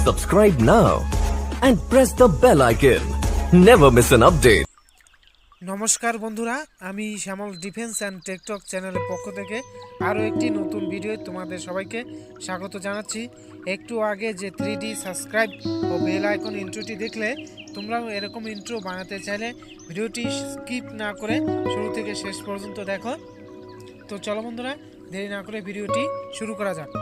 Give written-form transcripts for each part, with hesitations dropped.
Subscribe now and press the bell icon. Never miss an update. নমস্কার বন্ধুরা, আমি শ্যামল defence and tech talk চ্যানেলের পক্ষ থেকে আরও একটি নতুন ভিডিও তোমাদের সবাইকে স্বাগত জানাচ্ছি। একটু আগে যে 3D সাবস্ক্রাইব ও বেল আইকন ইন্ট্রোটি দেখলে, তোমরাও এরকম ইন্ট্রো বানাতে চাইলে ভিডিওটি স্কিপ না করে শুরু থেকে শেষ পর্যন্ত দেখো। তো চলো বন্ধুরা, দেরি না করে ভিডিওটি শুরু করা যাক।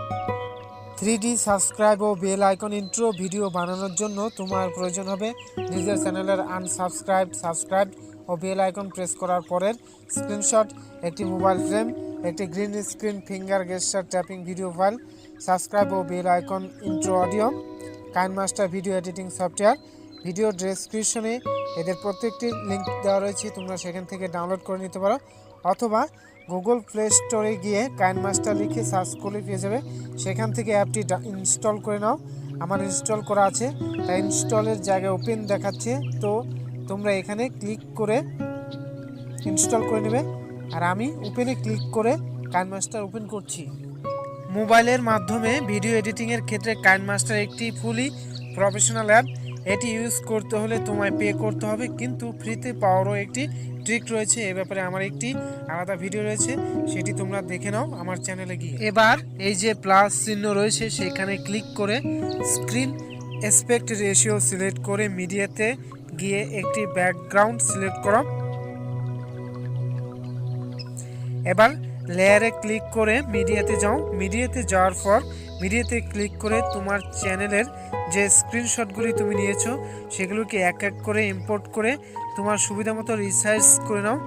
3D সাবস্ক্রাইব ও বেল আইকন ইন্ট্রো ভিডিও বানানোর জন্য তোমার প্রয়োজন হবে নিজের চ্যানেলের সাবস্ক্রাইব ও বেল আইকন প্রেস করার পরের স্ক্রিনশট, একটি মোবাইল ফ্রেম, একটি green screen finger gesture tapping video file, subscribe ও bell icon intro audio, KineMaster video editing software. Video ডেসক্রিপশনে এদের প্রত্যেকটির লিঙ্ক দেওয়া রয়েছে, তোমরা সেখান থেকে ডাউনলোড করে নিতে পারো, অথবা গুগল প্লে স্টোরে গিয়ে কাইনমাস্টার লিখে সার্চ করলে পেয়ে যাবে। সেখান থেকে অ্যাপটি ইনস্টল করে নাও। আমার ইনস্টল করা আছে, তাই ইনস্টলের জায়গায় ওপেন দেখাচ্ছে, তো তোমরা এখানে ক্লিক করে ইনস্টল করে নেবে। আর আমি ওপেনে ক্লিক করে কাইনমাস্টার ওপেন করছি। মোবাইলের মাধ্যমে ভিডিও এডিটিংয়ের ক্ষেত্রে কাইনমাস্টার একটি ফুলি প্রফেশনাল অ্যাপ। এটি ইউজ করতে হলে তোমায় পে করতে হবে, কিন্তু ফ্রিতে পাওয়ারও একটি ট্রিক রয়েছে। এ ব্যাপারে আমার একটি আলাদা ভিডিও রয়েছে, সেটি তোমরা দেখে নাও আমার চ্যানেলে গিয়ে। এবার এই যে প্লাস চিহ্ন রয়েছে সেখানে ক্লিক করে স্ক্রিন অ্যাসপেক্ট রেশিও সিলেক্ট করে মিডিয়াতে গিয়ে একটি ব্যাকগ্রাউন্ড সিলেক্ট করো। এবার লেয়ারে ক্লিক করে মিডিয়াতে যাও। মিডিয়াতে যাওয়ার পর মিডিয়াতে ক্লিক করে তোমার চ্যানেলের যে স্ক্রিনশটগুলি তুমি নিয়েছো সেগুলোকে এক এক করে ইম্পোর্ট করে তোমার সুবিধা মতো রিসাইজ করে নাও।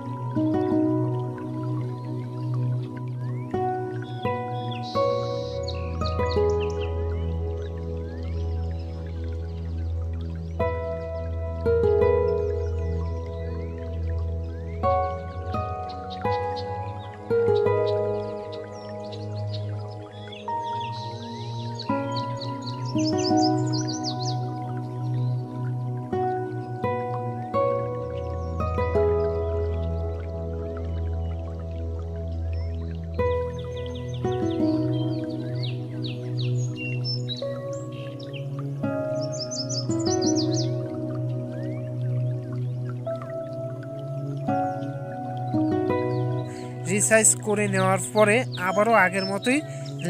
রিসাইজ করে নেওয়ার পরে আবারও আগের মতোই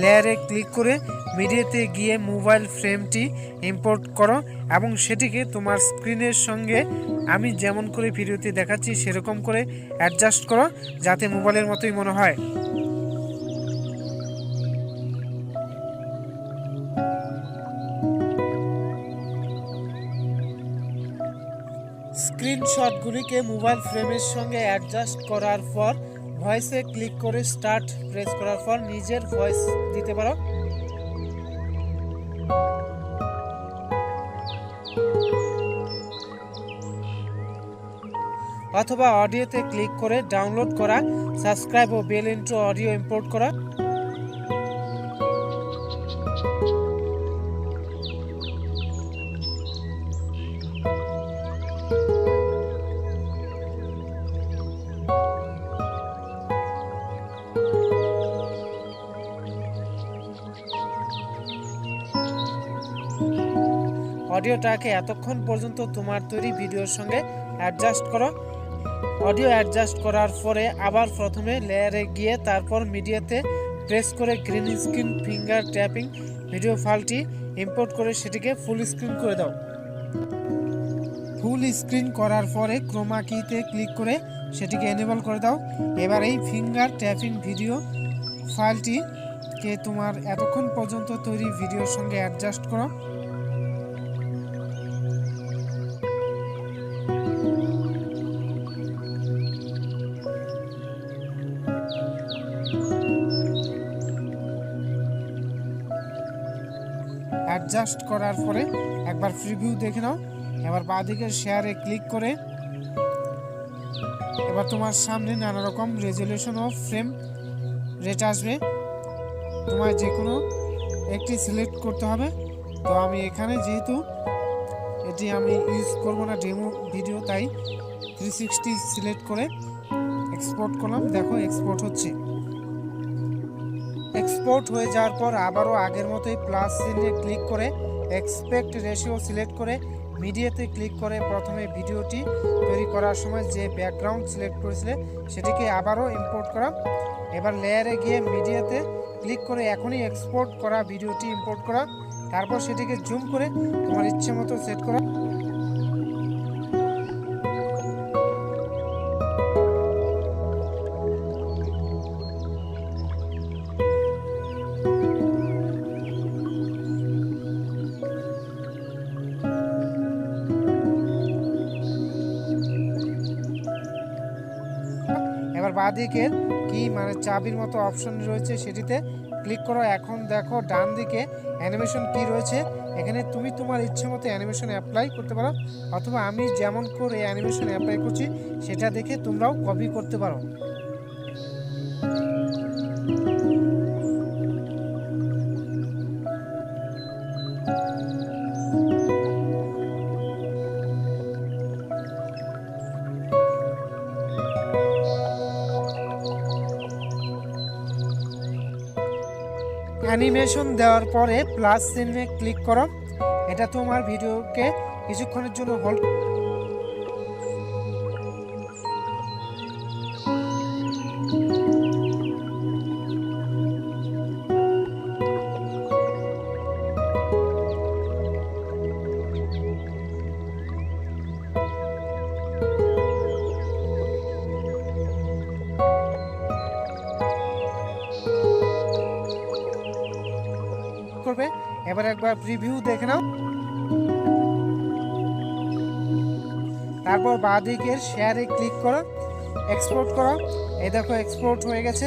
লেয়ারে ক্লিক করে মিডিয়াতে গিয়ে মোবাইল ফ্রেমটি ইম্পোর্ট করো এবং সেটিকে তোমার স্ক্রিনের সঙ্গে আমি যেমন করে ভিডিওতে দেখাচ্ছি সেরকম করে অ্যাডজাস্ট করো, যাতে মোবাইলের মতোই মনে হয়। স্ক্রিনশটগুলিকে মোবাইল ফ্রেমের সঙ্গে অ্যাডজাস্ট করার পর ভয়েসে ক্লিক করে স্টার্ট প্রেস করার পর নিজের ভয়েস দিতে পারো। অথবা অডিওতে ক্লিক করে ডাউনলোড করা সাবস্ক্রাইব ও বেল ইন্ট্রো অডিও ইম্পোর্ট করা। অডিওটাকে এতক্ষণ পর্যন্ত তোমার তৈরি ভিডিওর সঙ্গে অ্যাডজাস্ট করো। অডিও অ্যাডজাস্ট করার পরে আবার প্রথমে লেয়ারে গিয়ে তারপর মিডিয়াতে প্রেস করে green screen finger tapping video ফাইলটি ইম্পোর্ট করে সেটিকে ফুল স্ক্রিন করে দাও। ফুল স্ক্রিন করার পরে ক্রোমা কিতে ক্লিক করে সেটিকে এনেবল করে দাও। এবার এই ফিঙ্গার ট্যাপিং ভিডিও ফাইলটিকে তোমার এতক্ষণ পর্যন্ত তৈরি ভিডিওর সঙ্গে অ্যাডজাস্ট করো। অ্যাডজাস্ট করার পরে একবার প্রিভিউ দেখে নাও। এবার বাঁদিকের শেয়ারে ক্লিক করে এবার তোমার সামনে নানা রকম রেজলিউশন ও ফ্রেম রেট আসবে, তোমার যে কোনো একটি সিলেক্ট করতে হবে। তো আমি এখানে যেহেতু এটি আমি ইউজ করব না ডেমো ভিডিও, তাই 360 সিলেক্ট করে এক্সপোর্ট করলাম। দেখো এক্সপোর্ট হচ্ছে। এক্সপোর্ট হয়ে যাওয়ার পর আবারও আগের মতোই প্লাস চিহ্নে ক্লিক করে এক্সপেক্ট রেশিও সিলেক্ট করে মিডিয়াতে ক্লিক করে প্রথমে ভিডিওটি তৈরি করার সময় যে ব্যাকগ্রাউন্ড সিলেক্ট করেছিলে সেটিকে আবারও ইম্পোর্ট করা। এবার লেয়ারে গিয়ে মিডিয়াতে ক্লিক করে এখনই এক্সপোর্ট করা ভিডিওটি ইম্পোর্ট করা, তারপর সেটিকে জুম করে তোমার ইচ্ছে মতো সেট করা। এবার বাঁদিকের কি মানে চাবির মতো অপশন রয়েছে সেটিতে ক্লিক করো। এখন দেখো ডান দিকে অ্যানিমেশন কি রয়েছে, এখানে তুমি তোমার ইচ্ছে মতো অ্যানিমেশন অ্যাপ্লাই করতে পারো, অথবা আমি যেমন করে অ্যানিমেশন অ্যাপ্লাই করছি সেটা দেখে তোমরাও কপি করতে পারো। অ্যানিমেশন দেওয়ার পরে প্লাস চিহ্নে ক্লিক করো। এটা তোমার ভিডিওকে কিছুক্ষণের জন্য হোল্ড করবে। এবার একবার প্রিভিউ দেখে নাও, তারপর বাঁদিকের শেয়ারে ক্লিক করো, এক্সপোর্ট করো। এই দেখো এক্সপোর্ট হয়ে গেছে।